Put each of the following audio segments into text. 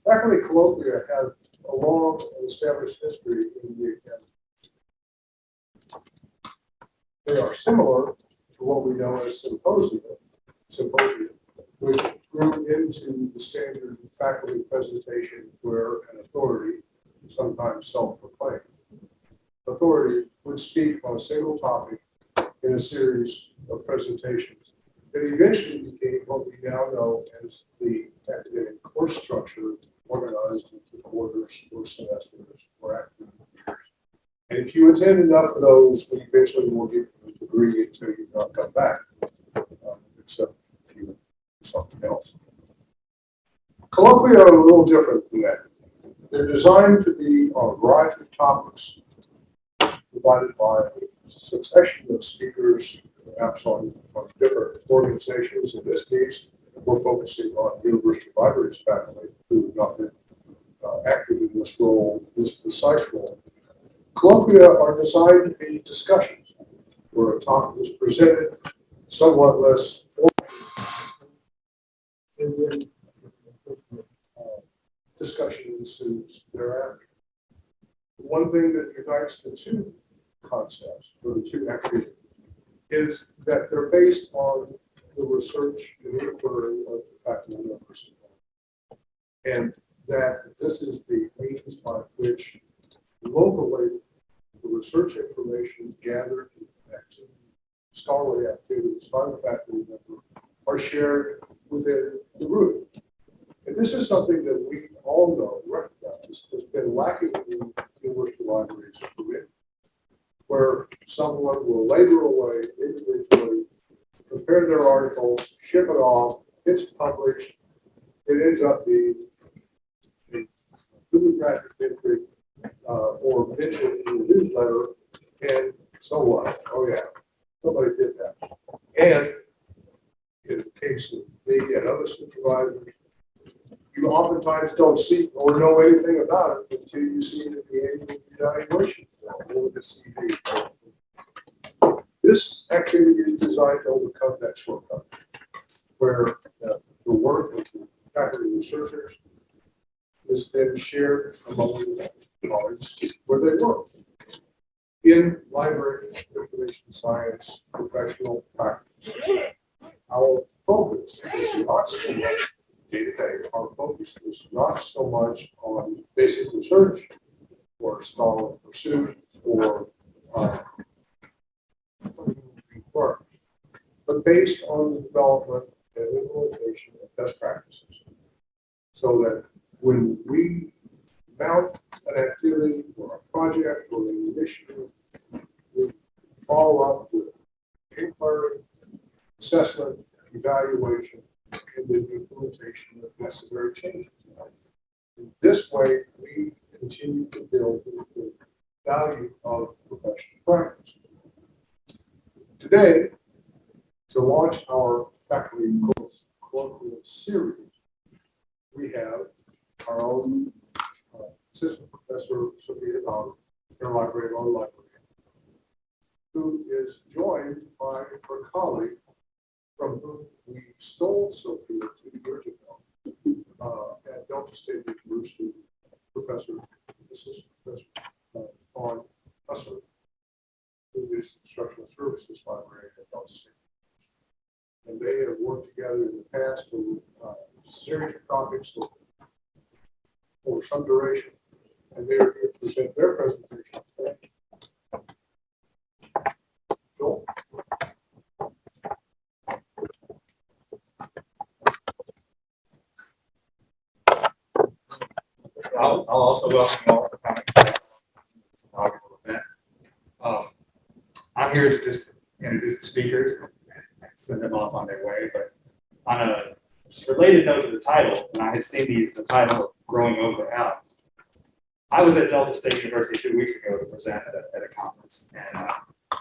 Faculty Colloquium have a long and established history in the academy. They are similar to what we know as symposium, which grew into the standard faculty presentation where an authority, sometimes self-proclaimed authority, would speak on a single topic in a series of presentations. It eventually became what we now know as the academic course structure, organized into quarters or semesters or academic years. And if you attend enough of those, we eventually will get a degree until you not come back, except if you do something else. Colloquia are a little different than that. They're designed to be on a variety of topics, provided by a succession of speakers, perhaps on different organizations. In this case, we're focusing on University Libraries faculty who have not been active in this role, this precise role. Colloquia are designed to be discussions where a topic is presented somewhat less formal, and then discussion ensues thereafter. One thing that unites the two concepts, or the two activities, is that they're based on the research and inquiry of the faculty members, and that this is the means by which locally the research information gathered in scholarly activities by the faculty member are shared within the group. And this is something that we all know, recognize, has been lacking in university libraries for many, where someone will labor away individually, prepare their article, ship it off, it's published, it ends up being a bibliographic entry or mentioned in the newsletter, and so what? Oh yeah, somebody did that. And in the case of me and other supervisors, you oftentimes don't see or know anything about it until you see it at the annual evaluation or the CV. This activity is designed to overcome that shortcut, where the work of the faculty researchers is then shared among the colleagues where they work in library information science professional practice. Our focus is not so much day-to-day. Our focus is not so much on basic research or scholarly pursuit or work, but based on the development and implementation of best practices, so that when we mount an activity or a project or an initiative, we follow up with inquiry, assessment, evaluation, and the implementation of necessary changes. In this way, we continue to build the value of professional practice. Today, to launch our faculty colloquium series, we have our own assistant professor, Sophia Dong, interlibrary law librarian, who is joined by her colleague from whom we stole Sophia 2 years ago at Delta State University, assistant professor Fawn Husser, who is instructional services librarian at Delta State University. And they have worked together in the past on a series of topics for some duration, and they are here to present their presentation today. Joel? I'll also welcome you all for coming to this inaugural event. I'm here to just introduce the speakers and send them off on their way. But on a related note to the title, and I had seen the title Growing Okra Out, I was at Delta State University 2 weeks ago to present at a conference, and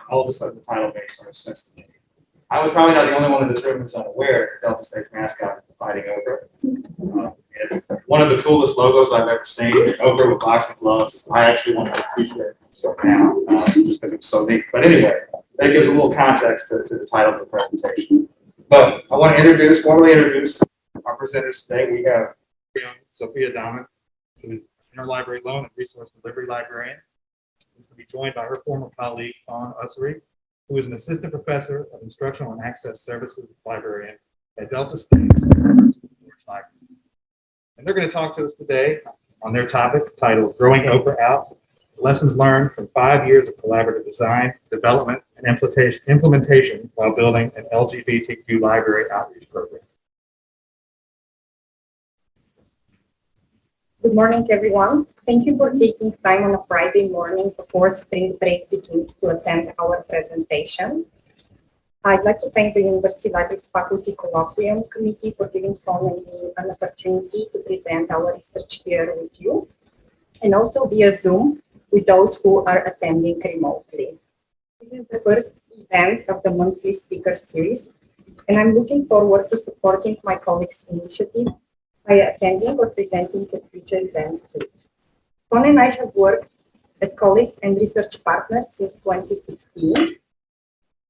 all of a sudden the title made so much sense to me. I was probably not the only one in this room who's unaware that Delta State's mascot is Fighting Okra. It's one of the coolest logos I've ever seen. Okra with boxing gloves. I actually want to t-shirt now, just because it's so neat. But anyway, that gives a little context to the title of the presentation. But I want to formally introduce our presenters today. We have Sophia Dahman, who is interlibrary loan and resource delivery librarian. She's to be joined by her former colleague, Fawn Ussery, who is an assistant professor of instructional and access services librarian at Delta State University Library. And they're going to talk to us today on their topic titled Growing Okra Out, Lessons Learned from 5 Years of Collaborative Design, Development, and Implementation while building an LGBTQ library outreach program. Good morning, everyone. Thank you for taking time on a Friday morning before spring break begins to attend our presentation. I'd like to thank the University Library's Faculty Colloquium Committee for giving Fawn and me an opportunity to present our research here with you, and also via Zoom with those who are attending remotely. This is the first event of the monthly speaker series, and I'm looking forward to supporting my colleagues' initiatives by attending or presenting at future events too. Fawn and I have worked as colleagues and research partners since 2016,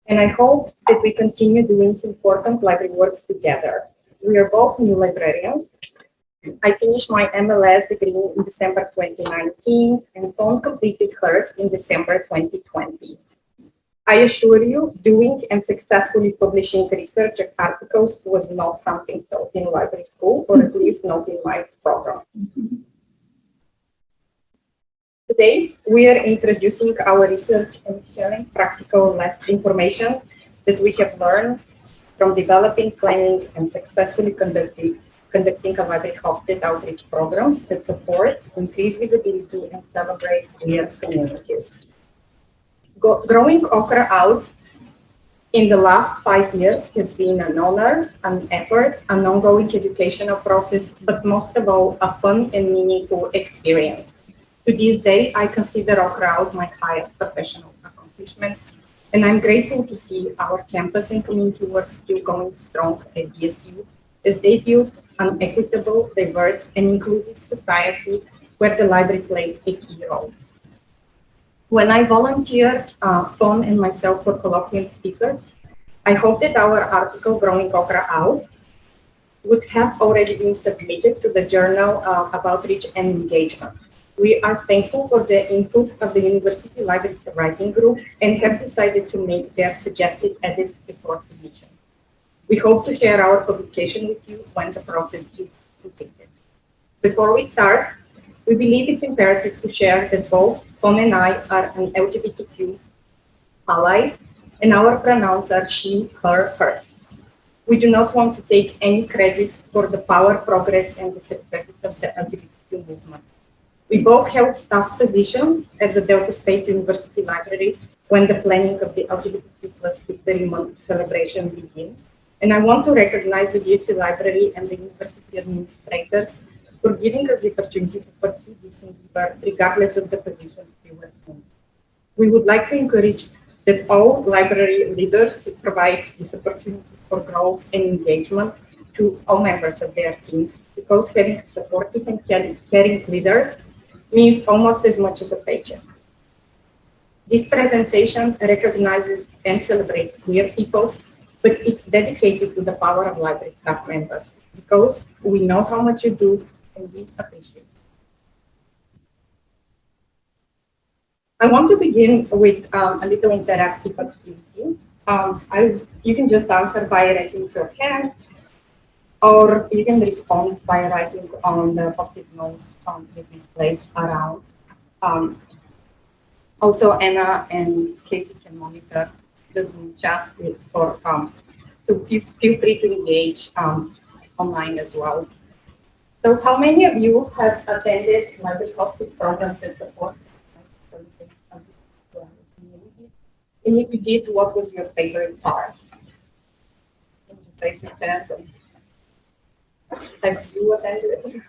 and I hope that we continue doing important library work together. We are both new librarians. I finished my MLS degree in December 2019, and Fawn completed hers in December 2020. I assure you, doing and successfully publishing research articles was not something taught in library school, or at least not in my program. Today, we are introducing our research and sharing practical information that we have learned from developing, planning, and successfully conducting a library-hosted outreach programs that support, increase visibility, and celebrate queer communities. Growing Okra Out in the last 5 years has been an honor, an effort, an ongoing educational process, but most of all, a fun and meaningful experience. To this day, I consider Okra Out my highest professional accomplishment, and I'm grateful to see our campus and community work still going strong at DSU as they build an equitable, diverse, and inclusive society where the library plays a key role. When I volunteered Fawn and myself for colloquium speakers, I hope that our article, Growing Okra Out, would have already been submitted to the Journal of Outreach and Engagement. We are thankful for the input of the University Library's writing group and have decided to make their suggested edits before submission. We hope to share our publication with you when the process is completed. Before we start, we believe it's imperative to share that both Fawn and I are an LGBTQ allies, and our pronouns are she, her, hers. We do not want to take any credit for the power, progress, and the successes of the LGBTQ movement. We both held staff positions at the Delta State University Library when the planning of the LGBTQ plus History Month celebration began. And I want to recognize the DSU Library and the university administrators for giving us the opportunity to pursue this endeavor regardless of the positions we were in. We would like to encourage that all library leaders provide this opportunity for growth and engagement to all members of their teams, because having supportive and caring leaders means almost as much as a paycheck. This presentation recognizes and celebrates queer people, but it's dedicated to the power of library staff members, because we know how much you do and we appreciate it. I want to begin with a little interactive activity. You can just answer by raising your hand, or you can respond by writing on the post-it notes that we place around. Also, Anna and Casey can monitor the Zoom chat for so feel free to engage online as well. So, how many of you have attended library hosted programs that support? And if you did, what was your favorite part? Can you raise your hand? Have you attended it?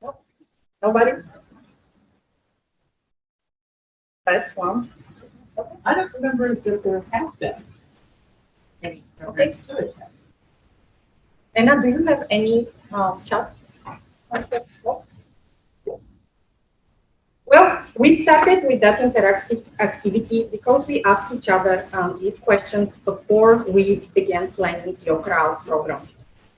No? Nobody? First one. Okay. I don't remember if there have been any programs to it. Anna, do you have any chat? Well, we started with that interactive activity because we asked each other these questions before we began planning the Okra Out program.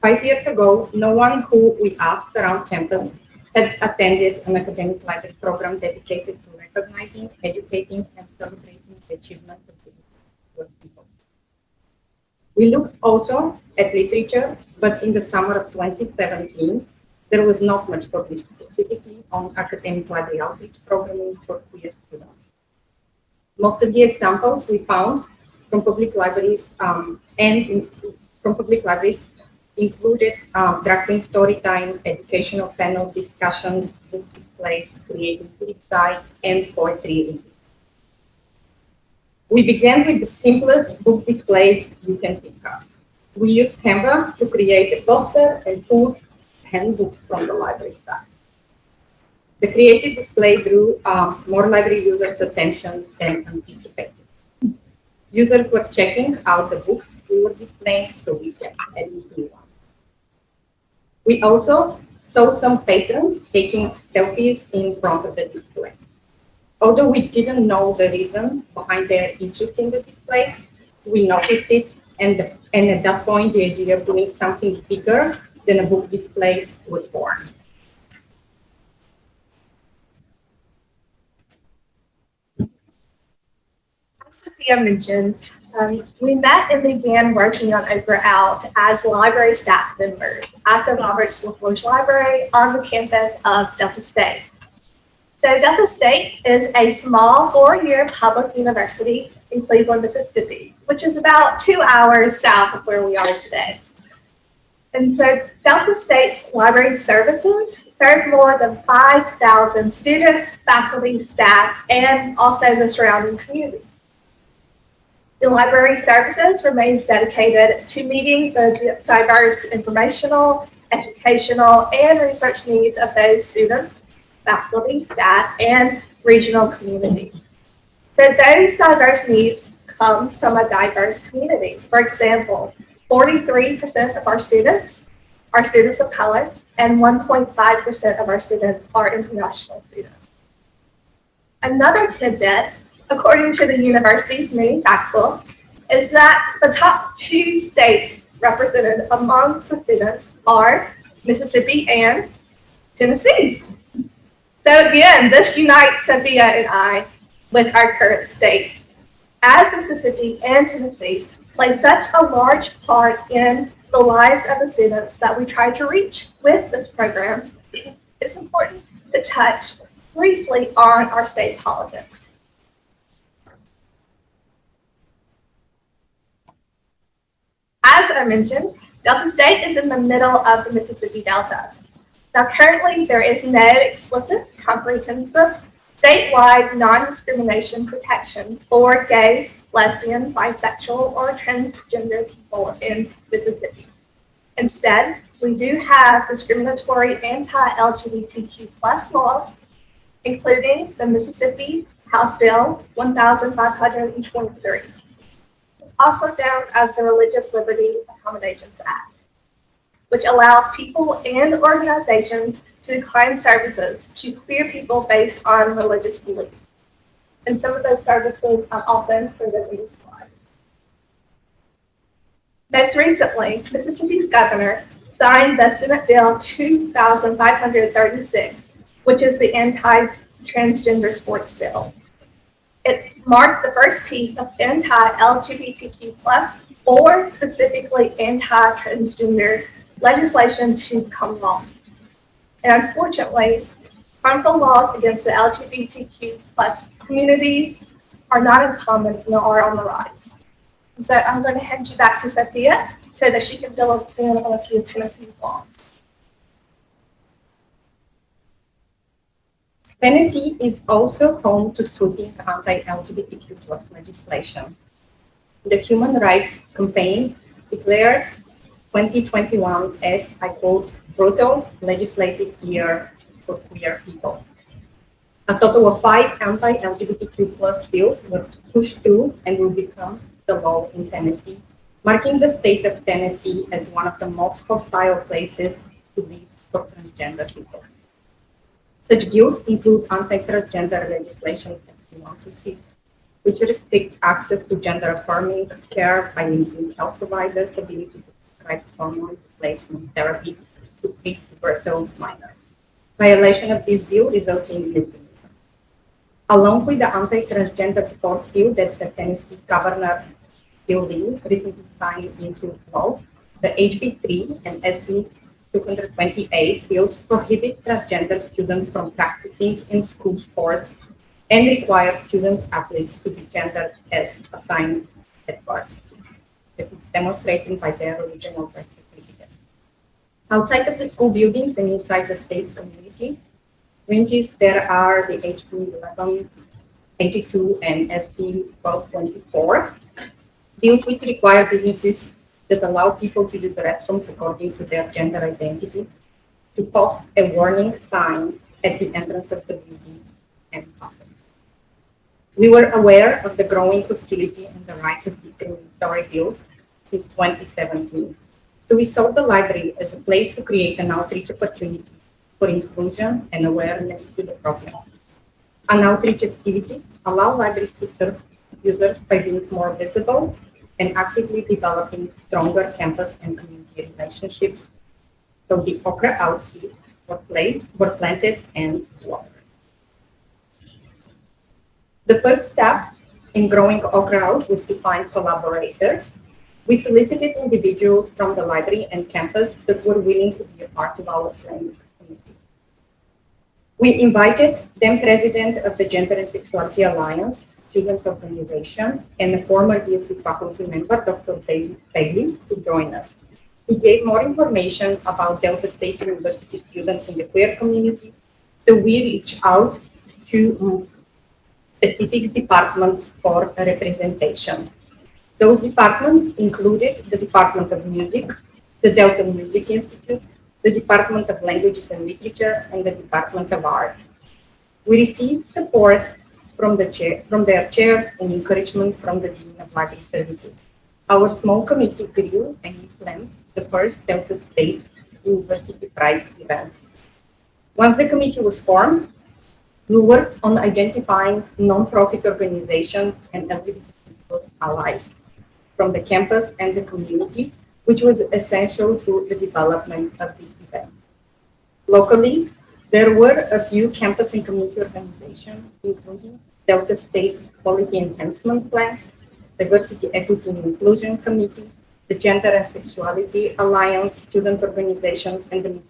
5 years ago, no one who we asked around campus had attended an academic library program dedicated to recognizing, educating, and celebrating the achievements of indigenous people. We looked also at literature, but in the summer of 2017, there was not much published specifically on academic library outreach programming for queer students. Most of the examples we found from public libraries included drag queen story time, educational panel discussions, book displays, creativity sites, and poetry. We began with the simplest book display you can think of. We used Canva to create a poster and pulled 10 books from the library staff. The creative display drew more library users' attention than anticipated. Users were checking out the books we were displaying, so we kept adding new ones. We also saw some patrons taking selfies in front of the display. Although we didn't know the reason behind their interest in the display, we noticed it, and at that point, the idea of doing something bigger than a book display was born. As Sophia mentioned, we met and began working on Okra Out as library staff members at the Robert LaForge Library on the campus of Delta State. So Delta State is a small 4-year public university in Cleveland, Mississippi, which is about 2 hours south of where we are today. And so Delta State's library services serve more than 5,000 students, faculty, staff, and also the surrounding community. The library services remains dedicated to meeting the diverse informational, educational, and research needs of those students, faculty, staff, and regional community. So those diverse needs come from a diverse community. For example, 43% of our students are students of color, and 1.5% of our students are international students. Another tidbit, according to the university's new fact book, is that the top 2 states represented among the students are Mississippi and Tennessee. So again, this unites Sophia and I with our current states, as Mississippi and Tennessee play such a large part in the lives of the students that we try to reach with this program. It's important to touch briefly on our state politics. As I mentioned, Delta State is in the middle of the Mississippi Delta. Now, currently, there is no explicit, comprehensive, statewide non-discrimination protection for gay, lesbian, bisexual, or transgender people in Mississippi. Instead, we do have discriminatory anti-LGBTQ+ laws, including the Mississippi House Bill 1523. It's also known as the Religious Liberty Accommodations Act, which allows people and organizations to decline services to queer people based on religious beliefs. And some of those services are often for the reading squad. Most recently, Mississippi's governor signed the Senate Bill 2536, which is the anti-transgender sports bill. It's marked the first piece of anti-LGBTQ+, or specifically anti-transgender legislation to become law. And unfortunately, harmful laws against the LGBTQ+ communities are not uncommon nor are on the rise. And so I'm going to hand you back to Sophia so that she can fill us in on a few of Tennessee's laws. Tennessee is also home to sweeping anti-LGBTQ+ legislation. The Human Rights Campaign declared 2021 as, I quote, brutal legislative year for queer people. A total of 5 anti-LGBTQ+ bills were pushed through and will become the law in Tennessee, marking the state of Tennessee as one of the most hostile places to live for transgender people. Such bills include anti-transgender legislation 126, which restricts access to gender-affirming care by limiting health providers' ability to prescribed hormone replacement therapy to treat pubertal minors. Violation of this bill results in mutiny. Along with the anti-transgender sports bill that the Tennessee Governor Bill Lee recently signed into law, the HB3 and SB 228 bills prohibit transgender students from practicing in school sports and require student athletes to be gendered as assigned at birth. This is demonstrated by their original birth certificate. Outside of the school buildings and inside the state's communities, there are the HB 1182 and SB 1224 bills which require businesses that allow people to use the restrooms according to their gender identity to post a warning sign at the entrance of the building and office. We were aware of the growing hostility and the rise of discriminatory bills since 2017. So we saw the library as a place to create an outreach opportunity for inclusion and awareness to the problem. An outreach activity allow libraries to serve users by being more visible and actively developing stronger campus and community relationships. So the Okra Out seeds were planted and watered. The first step in growing Okra Out was to find collaborators. We solicited individuals from the library and campus that were willing to be a part of our planning committee. We invited then president of the Gender and Sexuality Alliance, student organization, and a former DSU faculty member, Dr. Davis, to join us. He gave more information about Delta State University students in the queer community. So we reached out to specific departments for representation. Those departments included the Department of Music, the Delta Music Institute, the Department of Languages and Literature, and the Department of Art. We received support from their chair and encouragement from the Dean of Library Services. Our small committee grew and we planned the first Delta State University Pride event. Once the committee was formed, we worked on identifying nonprofit organizations and LGBT allies from the campus and the community, which was essential to the development of the event. Locally, there were a few campus and community organizations, including Delta State's Quality Enhancement Plan, Diversity, Equity, and Inclusion Committee, the Gender and Sexuality Alliance, student organizations, and the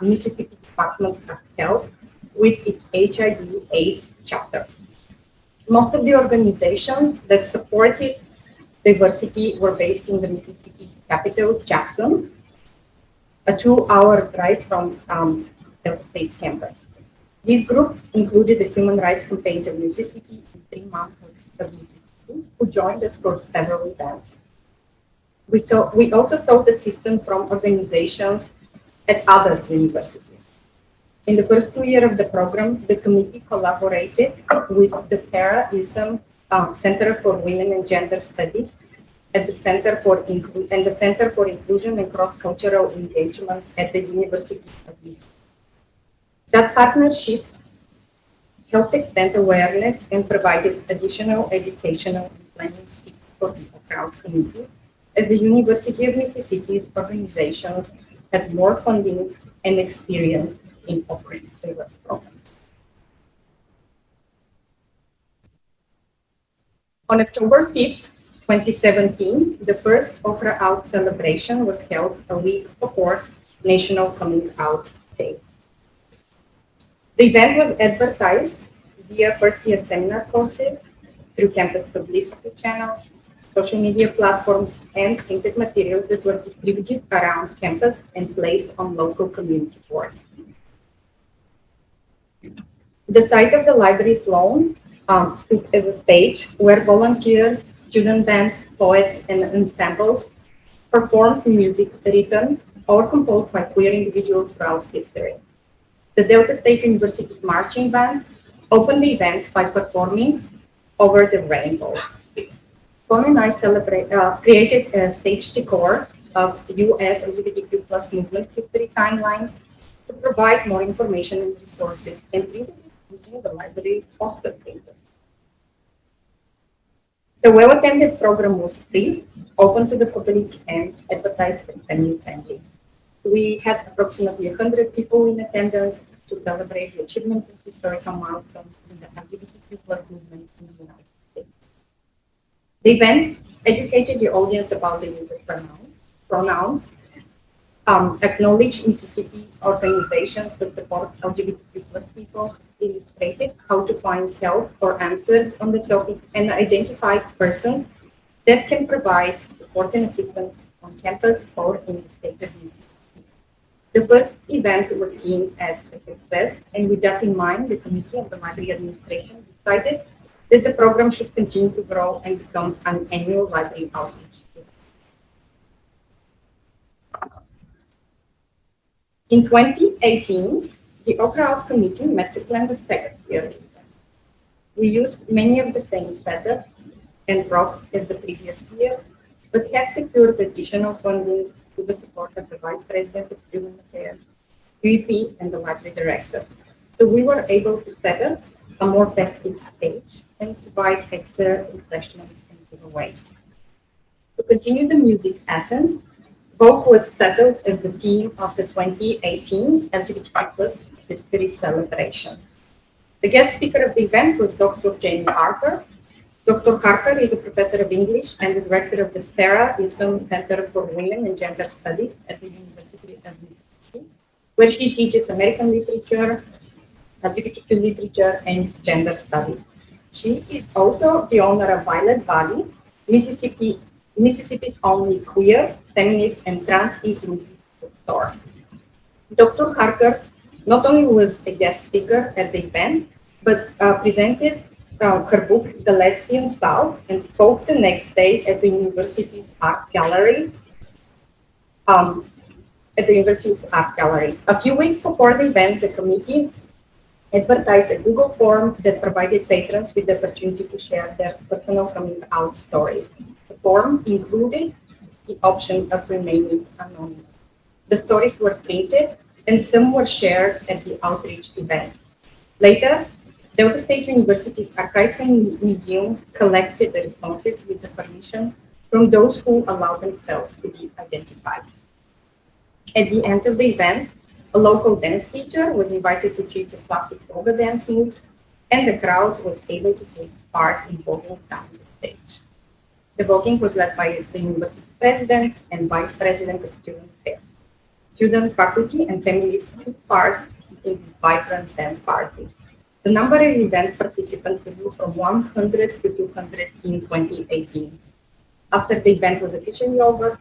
Mississippi Department of Health with its HIV/AIDS chapter. Most of the organizations that supported diversity were based in the Mississippi capital, Jackson, a 2-hour drive from Delta State's campus. These groups included the Human Rights Campaign of Mississippi and 3 Months of Mississippi, who joined us for several events. We also sought assistance from organizations at other universities. In the first 2 years of the program, the committee collaborated with the Sarah Isom Center for Women and Gender Studies at the Center for Inclusion and Cross-Cultural Engagement at the University of Memphis. That partnership helped extend awareness and provided additional educational and planning tips for the Okra Out community, as the University of Mississippi's organizations have more funding and experience in offering diverse programs. On October 5th, 2017, the first Okra Out celebration was held a week before National Coming Out Day. The event was advertised via first-year seminar courses, through campus publicity channels, social media platforms, and printed materials that were distributed around campus and placed on local community boards. The site of the library's lawn stood as a stage where volunteers, student bands, poets, and ensembles performed music written or composed by queer individuals throughout history. The Delta State University's marching band opened the event by performing Over the Rainbow. Paul and I created a stage decor of US LGBTQ+ movement history timeline to provide more information and resources, and using the library poster pages. The well-attended program was free, open to the public, and advertised and family-friendly. We had approximately 100 people in attendance to celebrate the achievement of historical milestones in the LGBTQ plus movement in the United States. The event educated the audience about the use of pronouns, acknowledged Mississippi organizations that support LGBTQ plus people, illustrated how to find help or answers on the topic, and identified persons that can provide support and assistance on campus or in the state of Mississippi. The first event was seen as a success, and with that in mind, the Committee of the Library Administration decided that the program should continue to grow and become an annual library outreach. In 2018, the Okra Out Committee met to plan the second year event. We used many of the same setup and props as the previous year, but have secured additional funding with the support of the Vice President of Student Affairs, VP, and the Library Director. So we were able to set up a more festive stage and provide extra refreshments and giveaways. To continue the music essence, folk was settled as the theme of the 2018 LGBTQ plus history celebration. The guest speaker of the event was Dr. Jamie Harper. Dr. Harper is a professor of English and the director of the Sarah Eason Center for Women and Gender Studies at the University of Memphis, where she teaches American literature, LGBTQ literature, and gender studies. She is also the owner of Violet Valley, Mississippi's only queer, feminist, and trans-inclusive bookstore. Dr. Harper not only was a guest speaker at the event, but presented her book, The Lesbian South, and spoke the next day at the university's art gallery. A few weeks before the event, the committee advertised a Google form that provided patrons with the opportunity to share their personal coming out stories. The form included the option of remaining anonymous. The stories were printed and some were shared at the outreach event. Later, Delta State University's Archives and Museum collected the responses with the permission from those who allowed themselves to be identified. At the end of the event, a local dance teacher was invited to teach the classic yoga dance moves, and the crowd was able to take part in voting down the stage. The voting was led by the university president and vice president of student affairs. Student, faculty, and families took part in this vibrant dance party. The number of event participants grew from 100 to 200 in 2018. After the event was officially over,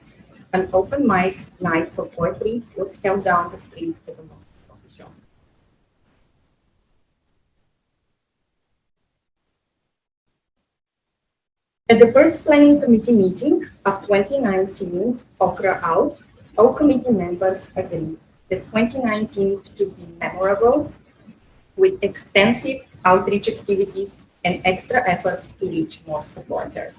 an open mic night for poetry was held down the street for the local coffee shop. At the first planning committee meeting of 2019, Okra Out, all committee members agreed that 2019 should be memorable with extensive outreach activities and extra effort to reach more supporters.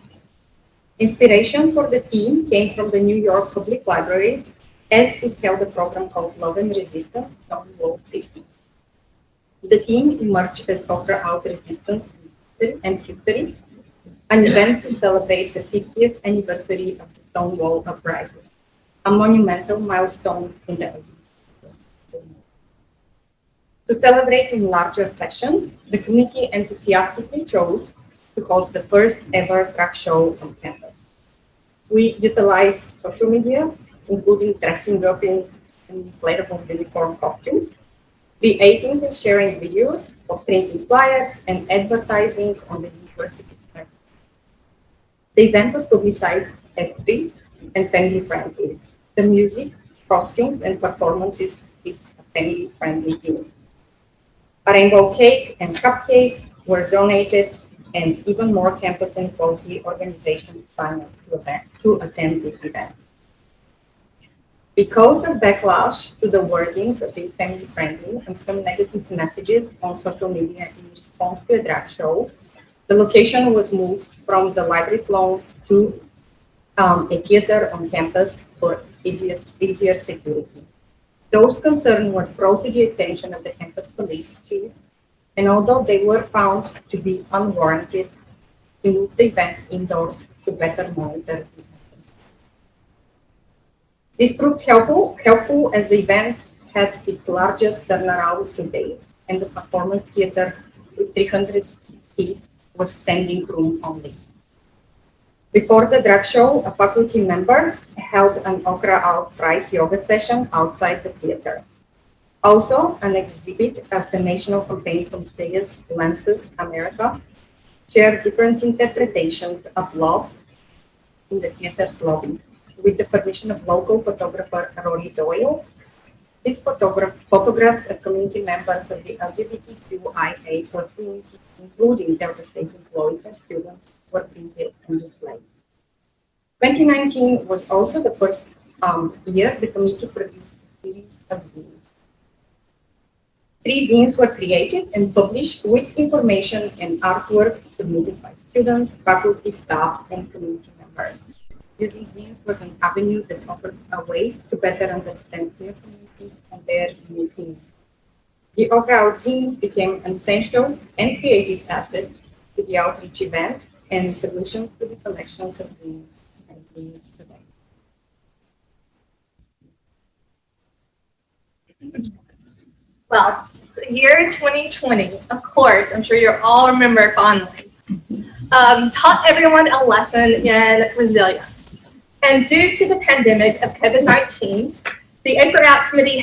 Inspiration for the team came from the New York Public Library as it held a program called Love and Resistance on Wall 50. The theme emerged as Okra Out Resistance and History, an event to celebrate the 50th anniversary of the Stonewall Uprising, a monumental milestone in the LGBT. To celebrate in larger fashion, the committee enthusiastically chose to host the first ever drag show on campus. We utilized social media, including dressing up in inflatable uniform costumes, creating and sharing videos of printing flyers and advertising on the university's website. The event was publicized as free and family friendly. The music, costumes, and performances is a family friendly theme. A rainbow cake and cupcakes were donated, and even more campus and faculty organizations signed up to attend this event. Because of backlash to the wording of being family friendly and some negative messages on social media in response to a drag show, the location was moved from the library's lawn to a theater on campus for easier security. Those concerns were brought to the attention of the campus police chief, and although they were found to be unwarranted, to move the event indoors to better monitor. This proved helpful as the event had its largest turnout to date, and the performance theater with 300 seats was standing room only. Before the drag show, a faculty member held an Okra Out Front yoga session outside the theater. Also, an exhibit of the national campaign from Sayers Lenses America shared different interpretations of love in the theater's lobby. With the permission of local photographer Rory Doyle, this photographs of community members of the LGBTQIA community, including Delta State employees and students, were printed and displayed. 2019 was also the first year the committee produced a series of zines. 3 zines were created and published with information and artwork submitted by students, faculty, staff, and community members. Using zines was an avenue that offered a way to better understand their communities and their unique needs. The Okra Out zines became an essential and creative asset to the outreach event and solution to the collections of zines and zines today. Well, the year 2020, of course, I'm sure you all remember fondly, taught everyone a lesson in resilience. And due to the pandemic of COVID-19, the Okra Out Committee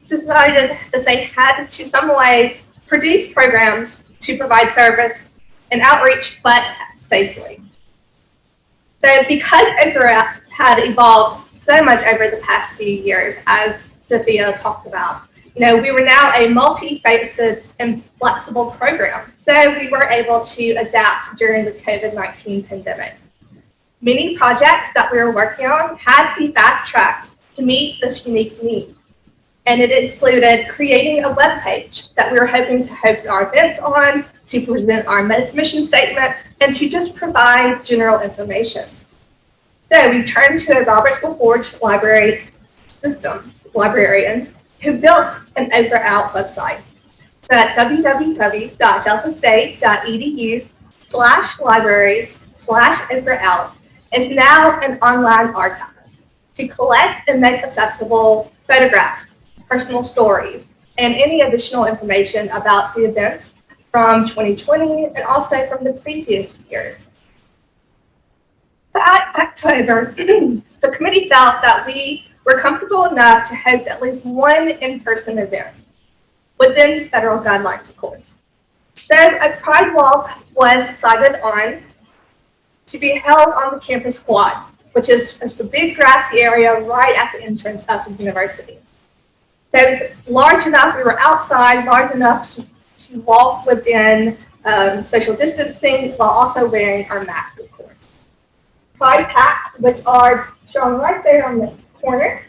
decided that they had to some way produce programs to provide service and outreach, but safely. So because Okra Out had evolved so much over the past few years, as Sophia talked about, we were now a multi-faceted and flexible program. So we were able to adapt during the COVID-19 pandemic. Many projects that we were working on had to be fast-tracked to meet this unique need. And it included creating a web page that we were hoping to host our events on, to present our mission statement, and to just provide general information. So we turned to a Robert School Forge library systems librarian who built an Okra Out website. So at www.deltastate.edu/libraries/Okra Out is now an online archive to collect and make accessible photographs, personal stories, and any additional information about the events from 2020 and also from the previous years. That October, the committee felt that we were comfortable enough to host at least one in-person event within federal guidelines, of course. So a Pride Walk was decided on to be held on the campus quad, which is just a big grassy area right at the entrance of the university. So it was large enough, we were outside, large enough to walk within social distancing while also wearing our masks, of course. Pride packs, which are shown right there on the corner.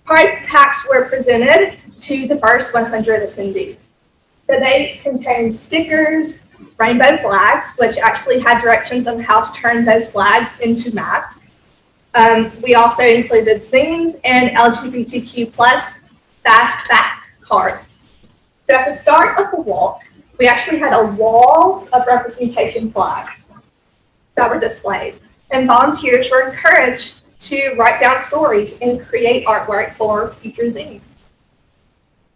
Pride packs were presented to the first 100 attendees. So they contained stickers, rainbow flags, which actually had directions on how to turn those flags into masks. We also included zines and LGBTQ+ fast facts cards. So at the start of the walk, we actually had a wall of representation flags that were displayed, and volunteers were encouraged to write down stories and create artwork for future zines.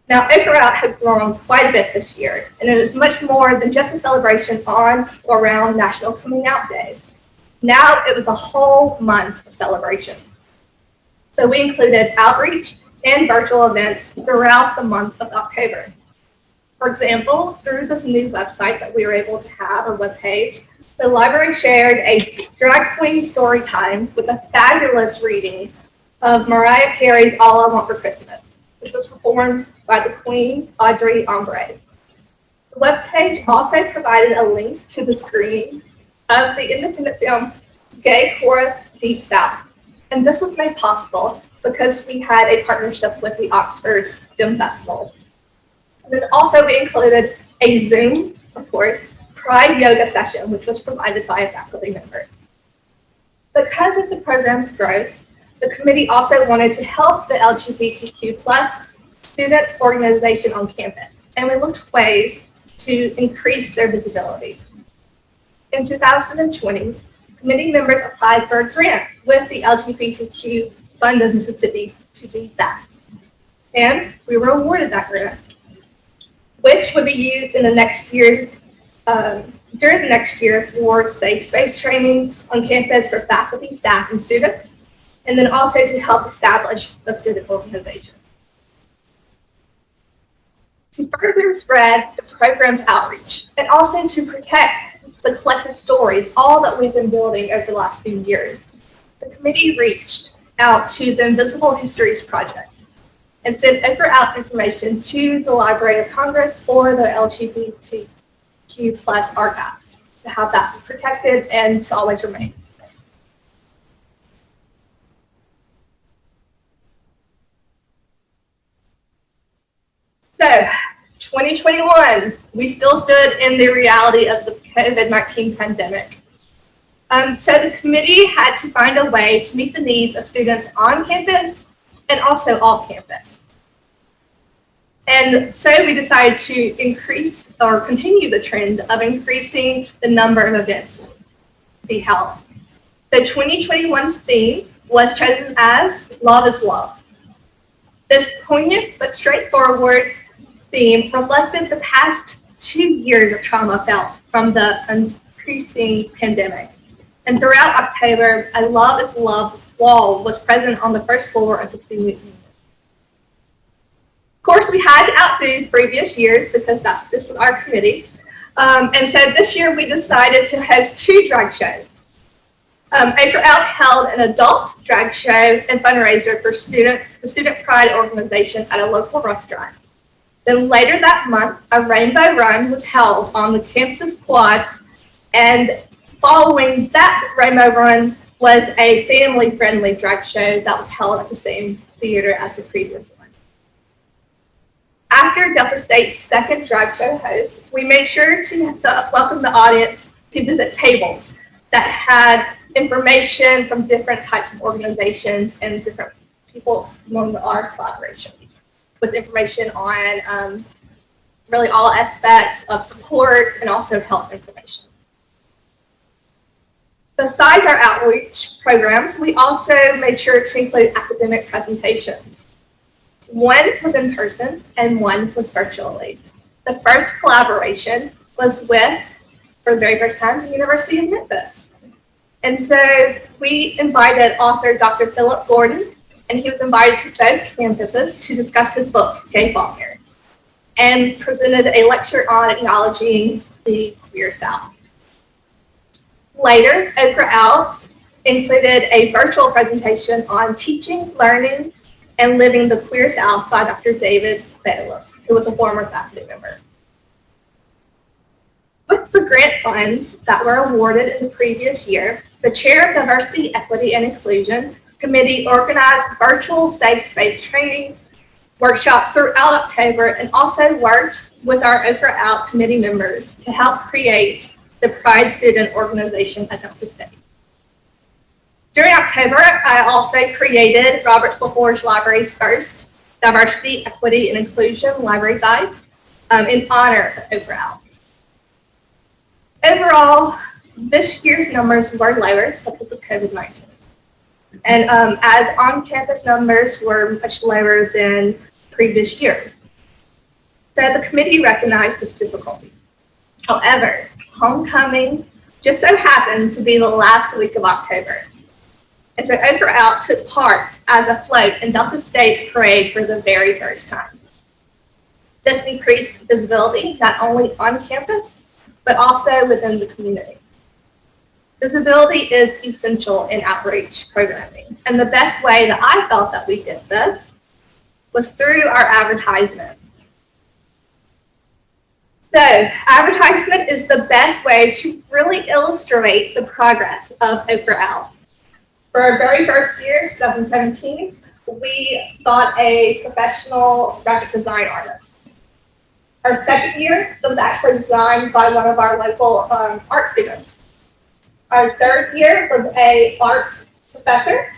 Now, Okra Out has grown quite a bit this year, and it is much more than just a celebration on or around National Coming Out Days. Now it was a whole month of celebration. So we included outreach and virtual events throughout the month of October. For example, through this new website that we were able to have, a webpage, the library shared a drag queen story time with a fabulous reading of Mariah Carey's All I Want for Christmas, which was performed by the Queen, Audrey Ombre. The webpage also provided a link to the screening of the independent film Gay Chorus Deep South. And this was made possible because we had a partnership with the Oxford Film Festival. And then also we included a Zoom, of course, Pride yoga session, which was provided by a faculty member. Because of the program's growth, the committee also wanted to help the LGBTQ+ student organization on campus, and we looked for ways to increase their visibility. in 2020, committee members applied for a grant with the LGBTQ Fund of Mississippi to do that. And we were awarded that grant, which would be used in the next year's, during the next year for safe space training on campus for faculty, staff, and students, and then also to help establish the student organization. To further spread the program's outreach and also to protect the collected stories, all that we've been building over the last few years, the committee reached out to the Invisible Histories Project and sent Okra Out information to the Library of Congress for the LGBTQ plus archives to have that protected and to always remain. So, 2021, we still stood in the reality of the COVID-19 pandemic. So the committee had to find a way to meet the needs of students on campus and also off campus. And so we decided to increase or continue the trend of increasing the number of events to be held. The 2021's theme was chosen as Love is Love. This poignant but straightforward theme reflected the past 2 years of trauma felt from the increasing pandemic. And throughout October, a Love is Love wall was present on the first floor of the student union. Of course, we had to outdo previous years because that's just our committee. And so this year we decided to host 2 drag shows. Okra Out held an adult drag show and fundraiser for the Student Pride organization at a local restaurant. Then later that month, a rainbow run was held on the campus quad, and following that rainbow run was a family-friendly drag show that was held at the same theater as the previous one. After Delta State's second drag show host, we made sure to welcome the audience to visit tables that had information from different types of organizations and different people among our collaborations, with information on really all aspects of support and also health information. Besides our outreach programs, we also made sure to include academic presentations. One was in person and one was virtually. The first collaboration was with, for the very first time, the University of Memphis. And so we invited author Dr. Philip Gordon, and he was invited to both campuses to discuss his book, Gay Faulkner, and presented a lecture on acknowledging the queer South. Later, Okra Out included a virtual presentation on teaching, learning, and living the queer South by Dr. David Bayless, who was a former faculty member. With the grant funds that were awarded in the previous year, the Chair of Diversity, Equity, and Inclusion Committee organized virtual safe space training workshops throughout October and also worked with our Okra Out committee members to help create the Pride Student Organization at Delta State. During October, I also created Roberts LaForge Library's first Diversity, Equity, and Inclusion Library Guide in honor of Okra Out. Overall, this year's numbers were lower because of COVID-19. And as on-campus numbers were much lower than previous years. So the committee recognized this difficulty. However, homecoming just so happened to be the last week of October. And so Okra Out took part as a float in Delta State's parade for the very first time. This increased visibility not only on campus, but also within the community. Visibility is essential in outreach programming. And the best way that I felt that we did this was through our advertisement. So advertisement is the best way to really illustrate the progress of Okra Out. For our very first year, 2017, we sought a professional graphic design artist. Our second year, it was actually designed by one of our local art students. Our third year was an art professor.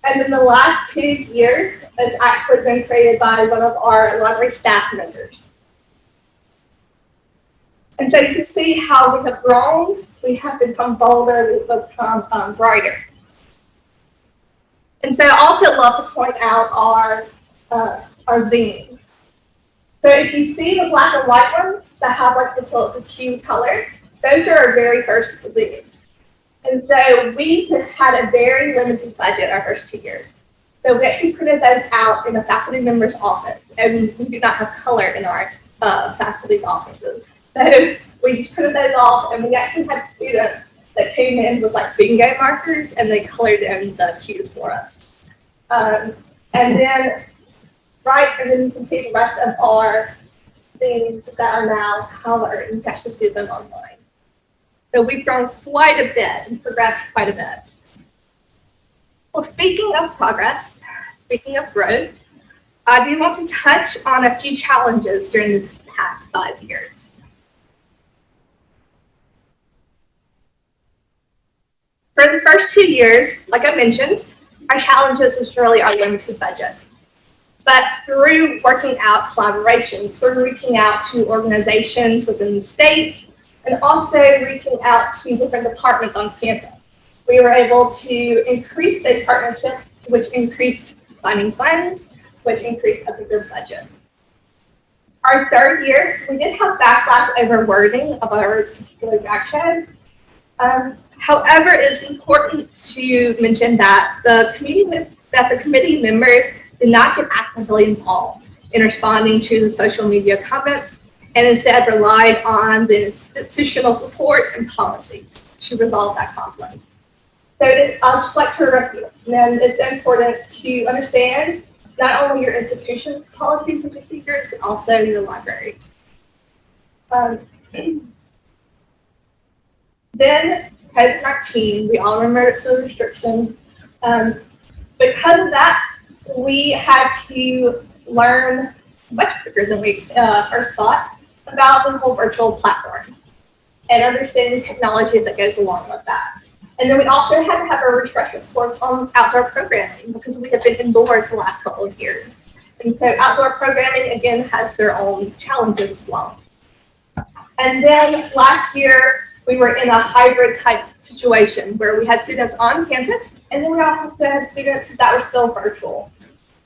And then the last 2 years, it's actually been created by one of our library staff members. And so you can see how we have grown. We have become bolder, we've become brighter. And so I also love to point out our zines. So if you see the black and white ones that have like the Q color, those are our very first zines. And so we had a very limited budget our first 2 years. So we actually printed those out in a faculty member's office, and we do not have color in our faculty's offices. So we just printed those off, and we actually had students that came in with like bingo markers, and they colored in the cues for us. And then you can see the rest of our things that are now colored, and you can actually see them online. So we've grown quite a bit and progressed quite a bit. Well, speaking of progress, speaking of growth, I do want to touch on a few challenges during the past 5 years. For the first 2 years, like I mentioned, our challenges was really our limited budget. But through working out collaborations, through reaching out to organizations within the state, and also reaching out to different departments on campus, we were able to increase those partnerships, which increased finding funds, which increased a bigger budget. Our third year, we did have backlash over wording of our particular drag shows. However, it's important to mention that the committee members did not get actively involved in responding to the social media comments, and instead relied on the institutional support and policies to resolve that conflict. So I'd just like to recommend it's important to understand not only your institution's policies and procedures, but also your libraries. Then COVID-19, we all remember the restrictions. Because of that, we had to learn much quicker than we first thought about the whole virtual platforms and understanding the technology that goes along with that. And then we also had to have a refresher course on outdoor programming because we have been indoors the last couple of years. And so outdoor programming, again, has their own challenges as well. And then last year, we were in a hybrid type situation where we had students on campus, and then we also had students that were still virtual.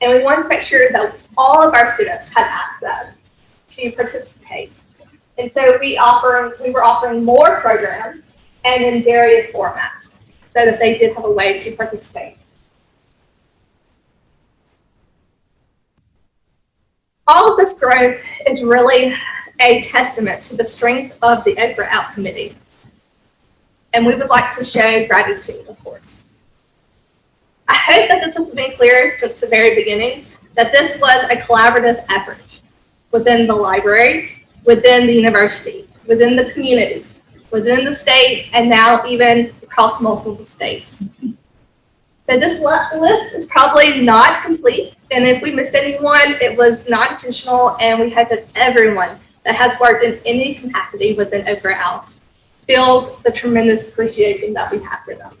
And we wanted to make sure that all of our students had access to participate. And so we were offering more programs and in various formats so that they did have a way to participate. All of this growth is really a testament to the strength of the Okra Out Committee. And we would like to show gratitude, of course. I hope that this has been clear since the very beginning that this was a collaborative effort within the library, within the university, within the community, within the state, and now even across multiple states. So this list is probably not complete, and if we missed anyone, it was not intentional, and we hope that everyone that has worked in any capacity within Okra Out feels the tremendous appreciation that we have for them.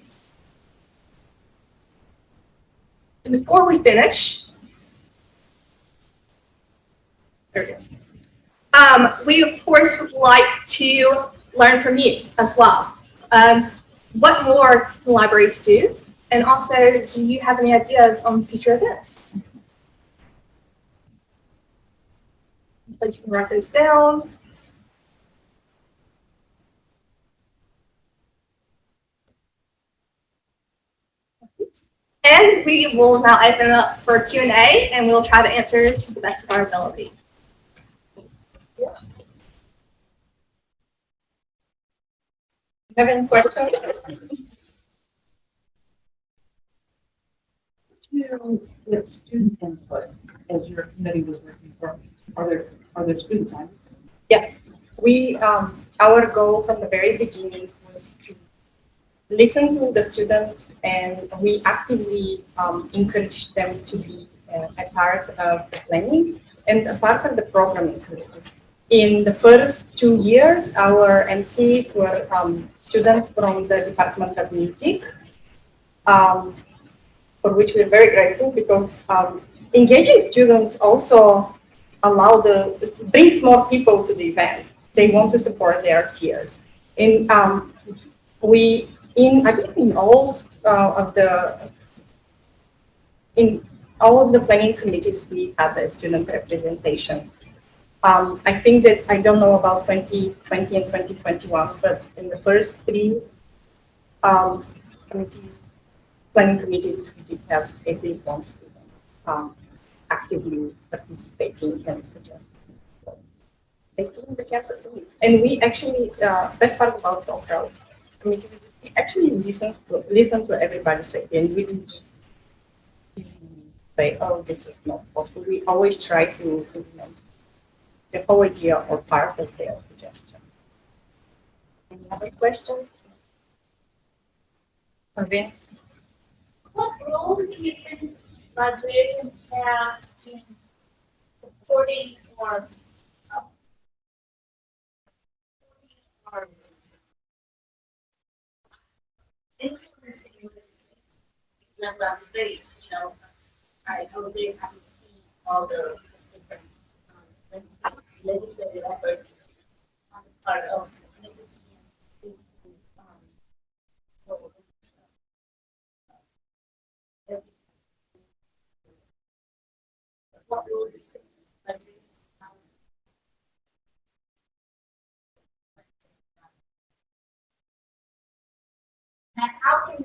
And before we finish, we of course would like to learn from you as well. What more can libraries do? And also, do you have any ideas on future events? So you can write those down. And we will now open up for Q&A, and we'll try to answer to the best of our ability. Have any questions? With student input, as your committee was working for, are there students on? Yes, our goal from the very beginning was to listen to the students, and we actively encourage them to be a part of the planning and a part of the programming. In the first 2 years, our MCs were students from the Department of Music, for which we're very grateful because engaging students also brings more people to the event. they want to support their peers. And I think in all of the planning committees, we have a student representation. I think that I don't know about 2020 and 2021, but in the first three um, committees, planning committees, we did have at least one student actively participating and suggesting. So I think the campus needs. And we actually, best part about the Okra Out committee, we actually listen to everybody say, and we didn't just say, oh, this is not possible. We always try to implement the whole idea or part of their suggestion. Any other questions? Irvin? What role do you think librarians have in supporting or influencing the debate? You know, I totally haven't seen all the different legislative efforts on the part of what role do you think librarians have? And how can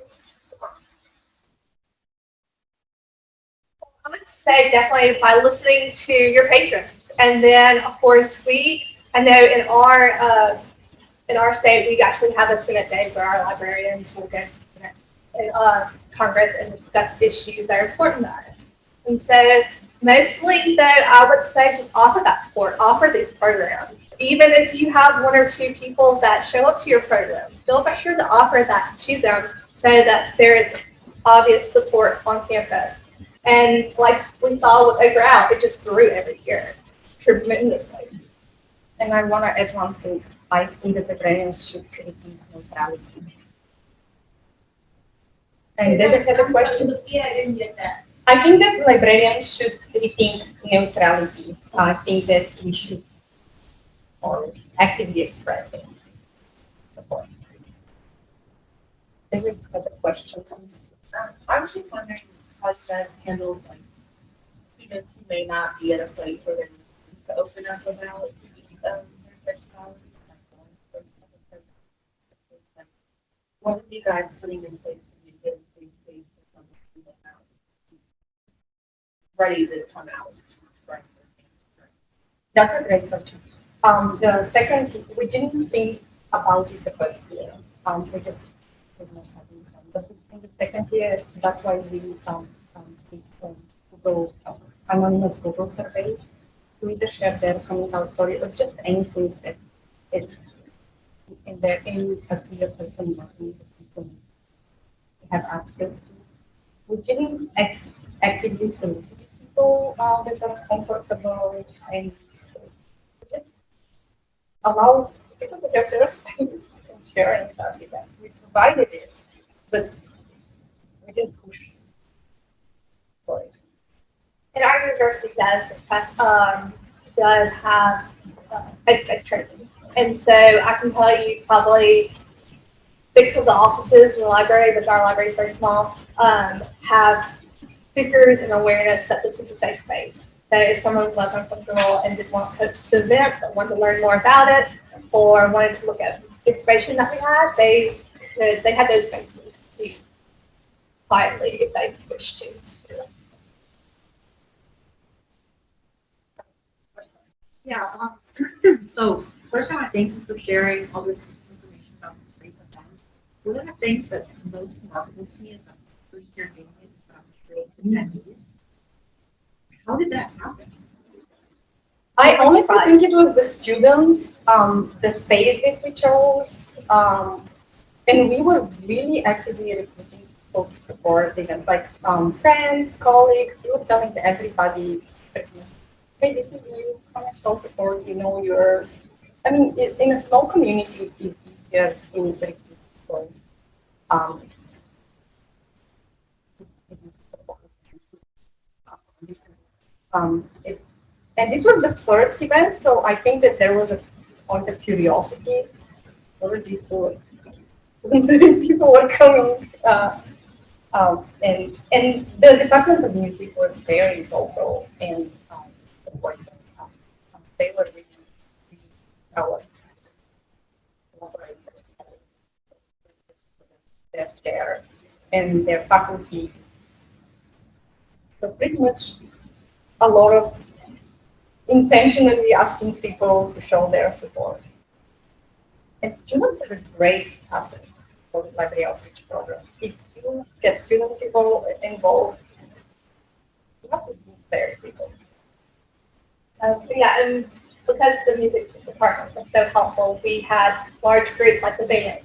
I would say definitely by listening to your patrons, and then of course I know in our state we actually have a Senate day where our librarians will go to Congress and discuss issues that are important to us. And so mostly though I would say just offer that support, offer these programs. Even if you have one or two people that show up to your programs, still make sure to offer that to them so that there is obvious support on campus. And like we saw with Okra Out, it just grew every year tremendously. And I want to add one thing. I think that librarians should create neutrality. And there's another question. Yeah, I didn't get that. I think that librarians should rethink neutrality. I think that we should or actively express it. There's another question. I was just wondering how you guys handle like students who may not be at a place where they to open up about their sexuality. What are you guys putting in place to get a safe space for somebody that's ready to come out? That's a great question. The second, we didn't think about it the first year. We just did not have income. But in the second year, that's why we Google, anonymous Google surveys. We either share their coming out story or just anything that is in their in a clear person working that people have access to. We didn't actively solicit people that are comfortable and just allow people to have their space and sharing stuff with them. We provided it, but we didn't push for it. And our university does have expect training. And so I can tell you probably 6 of the offices in the library, which our library is very small, have speakers and awareness that this is a safe space. So if someone was uncomfortable and didn't want to host the event, but wanted to learn more about it, or wanted to look at information that we had, they had those spaces to quietly if they wish to. Yeah. So first, I want to thank you for sharing all this information about the great event. One of the things that's most remarkable to me is that first year meeting straight attendees. How did that happen? I honestly think it was the students, the space that we chose, and we were really actively recruiting people to support events, like friends, colleagues. We were telling to everybody, hey, this is you, come and show support. You know, in a small community, it's easier to recruit people. And this was the first event, so I think that there was a out of curiosity, over these two people were coming, and the Department of Music was very vocal in supporting. They were really our collaborators, their chair and their faculty. So pretty much a lot of intentionally asking people to show their support. And students are a great asset for the library outreach program. If you get students involved, you have to be very people. Yeah, and because the music department was so helpful, we had large groups like the band,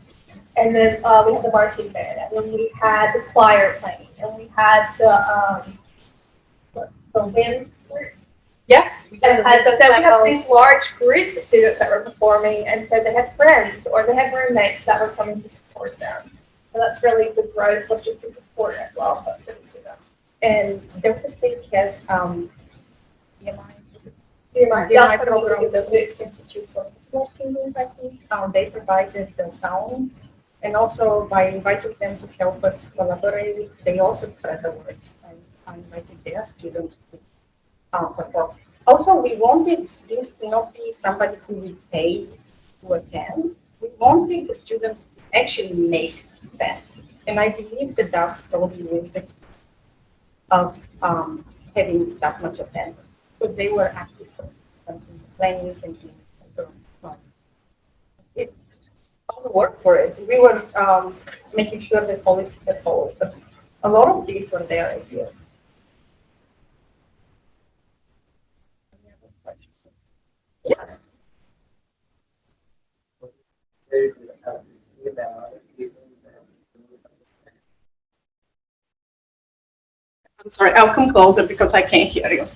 and then we had the marching band, and then we had the choir playing, and we had the wind group. Yes, And so we have these large groups of students that were performing, and so they had friends or they had roommates that were coming to support them. So that's really the growth of just the support as well. That's good to see them. and Delta State has EMI. Yeah, program. The Institute for Broadcasting, I think. They provided the sound, and also by inviting them to help us collaborate, they also spread the word and invited their students to perform. Also, we wanted this to not be somebody who we pay to attend. We wanted the students to actually make that, and I believe that that's probably with the of having that much attendance, because they were active playing and so on. It all the work for it. We were making sure that policies get followed, but a lot of these were their ideas. Yes. I'm sorry, I'll come closer because I can't hear you.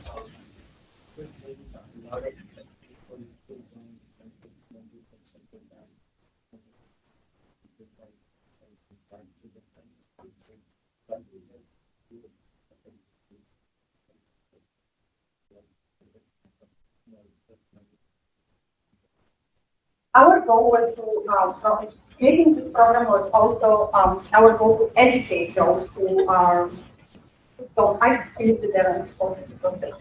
Our goal was to, creating this program was also our goal to educate those who are, so I feel that they're exposed to something.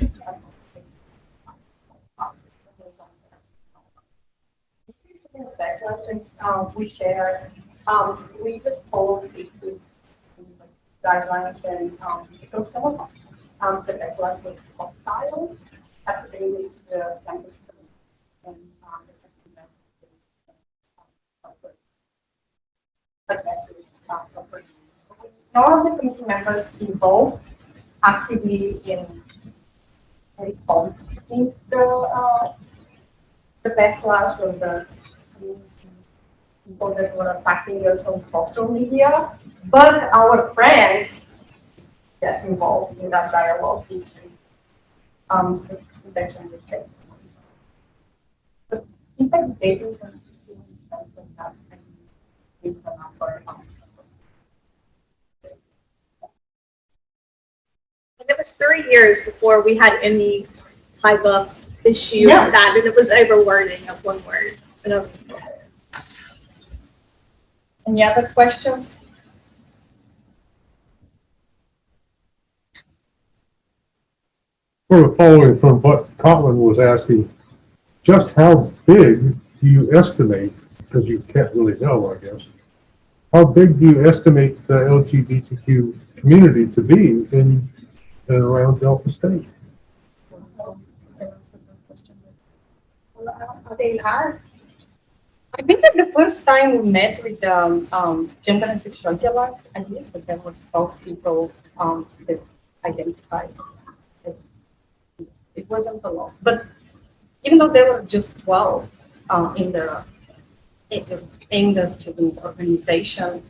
We share, we just follow the guidelines and because some of the guidelines with styles have to do with the campus and none of the committee members involved actively in response to the backlash of the people that were attacking us on social media, but our friends get involved in that dialogue issue. Protection is safe. But in fact, they do some that and it's an offer. And it was 3 years before we had any type of issue Yeah. with that, and it was overwording of one word. Any other questions? Sort of following from what Colin was asking, just how big do you estimate, because you can't really know, I guess, how big do you estimate the LGBTQ community to be in and around Delta State? I think that the first time we met with Gender and Sexuality Alliance, I believe that there were 12 people that identified. It wasn't a lot, but even though there were just 12 in the student organization,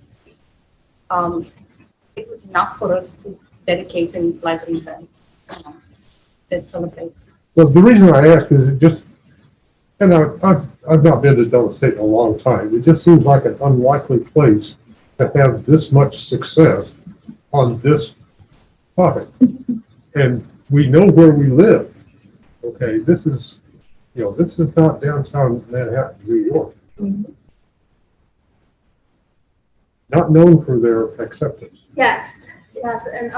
it was enough for us to dedicate an library event that celebrates. Well, the reason I ask is it just, and I've not been to Delta State in a long time. It just seems like an unlikely place to have this much success on this topic. And we know where we live. Okay, this is You know, this is not downtown Manhattan, New York. Not known for their acceptance. Yes, yes, and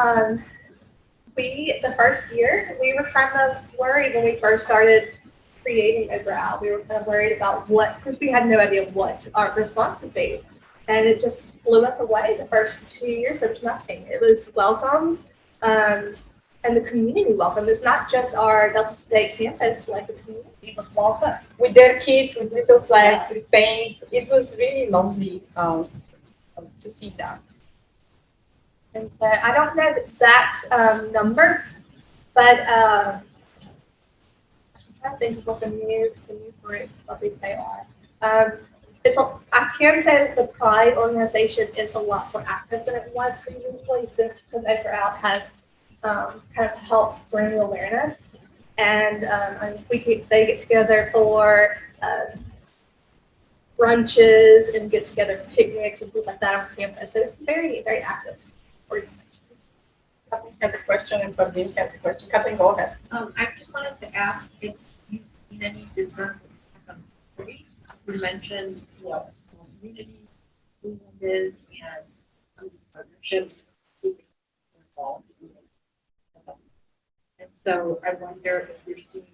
the first year, we were kind of worried when we first started creating Okra Out. We were kind of worried about because we had no idea what our response would be. And it just blew us away the first 2 years. There was nothing. It was welcomed, and the community welcomed. It's not just our Delta State campus, like the community was welcome. With their kids, with little flags, with paint. It was really lovely to see that. And so I don't know the exact number, but I think it was the new group, what they are. I can say that the Pride organization is a lot more active than it was previously, since Okra Out has kind of helped bring awareness. And they get together for brunches and get together for picnics and things like that on campus. So it's very, very active organization. Kathleen has a question and Praveen has a question. Kathleen, go ahead. I just wanted to ask if you've seen any different you mentioned what community movement is and partnerships involved. And so I wonder if you're seeing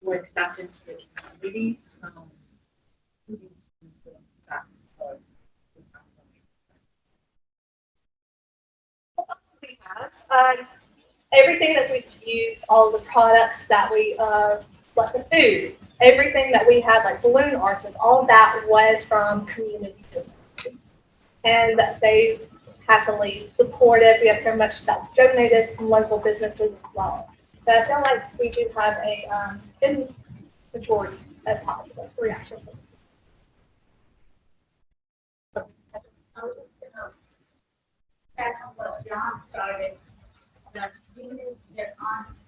more acceptance in the community. We have everything that we've used, all the products that we like the food, everything that we had, like balloon arches, all of that was from community businesses, and they happily supported. We have so much that's donated from local businesses as well. So I feel like we do have a good majority of positive reactions. I was just gonna add on what John started, that students that aren't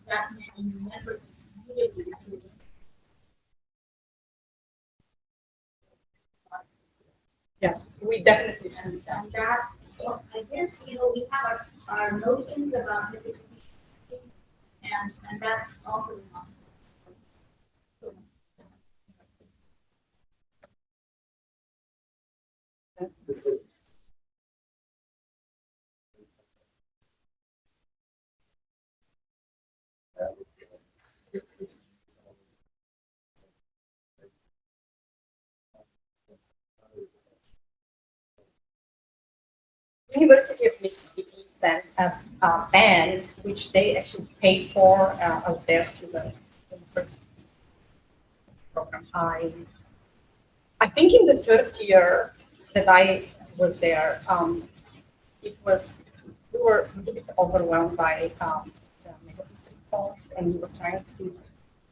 vaccinated members of the community. Yes, we definitely can. And that, well, I guess, we have our notions about the community, and that's also not. University of Mississippi sent a band which they actually paid for of their students in the first program. I think in the third year that I was there, we were a bit overwhelmed by the negative response, and we were trying to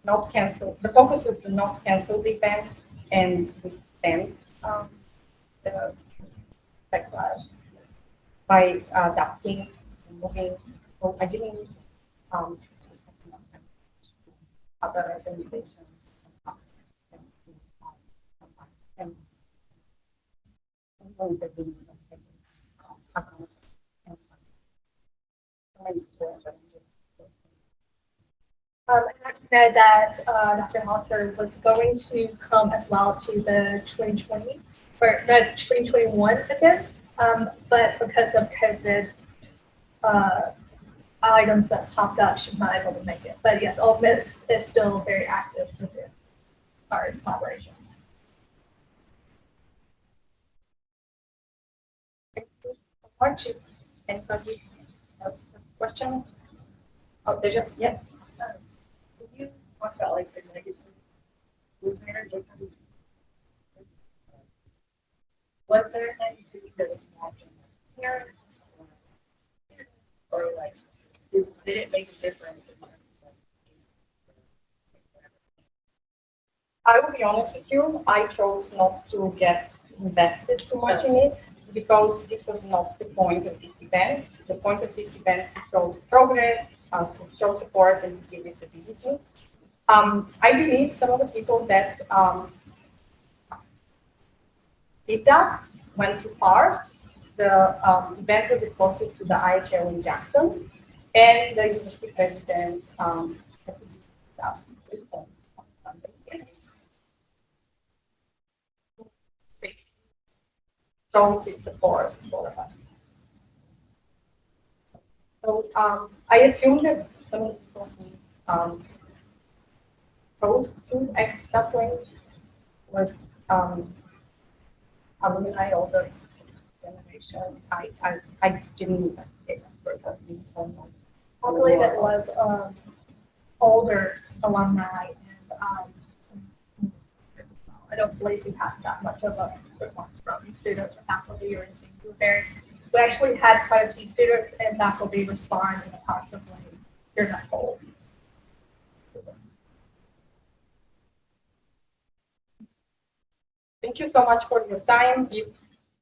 not cancel. The focus was to not cancel the event, and we sent the backlash by adapting, moving. So I didn't other recommendations. And I know that Dr. Halter was going to come as well to the 2020 or no, 2021 event, but because of COVID items that popped up, she's not able to make it. But yes, Ole Miss is still very active with it, our collaboration. Aren't you? Anybody have a question? Oh, they just, yeah. Can you talk about like the negative movement? Was there anything that was happening with parents or like did it make a difference? I will be honest with you, I chose not to get invested too much in it because this was not the point of this event. The point of this event is to show progress, to show support, and to give visibility. I believe some of the people that did that went too far. The event was reported to the IHL in Jackson, and the university president staff response on Thanksgiving. Strong support for us. So I assume that some of the pros to extra claims was alumni older generation. I didn't get for the I believe it was older alumni and I don't believe we had that much of a response from students or faculty or anything. We actually had quite a few students and faculty respond in a positive way during that poll. Thank you so much for your time. If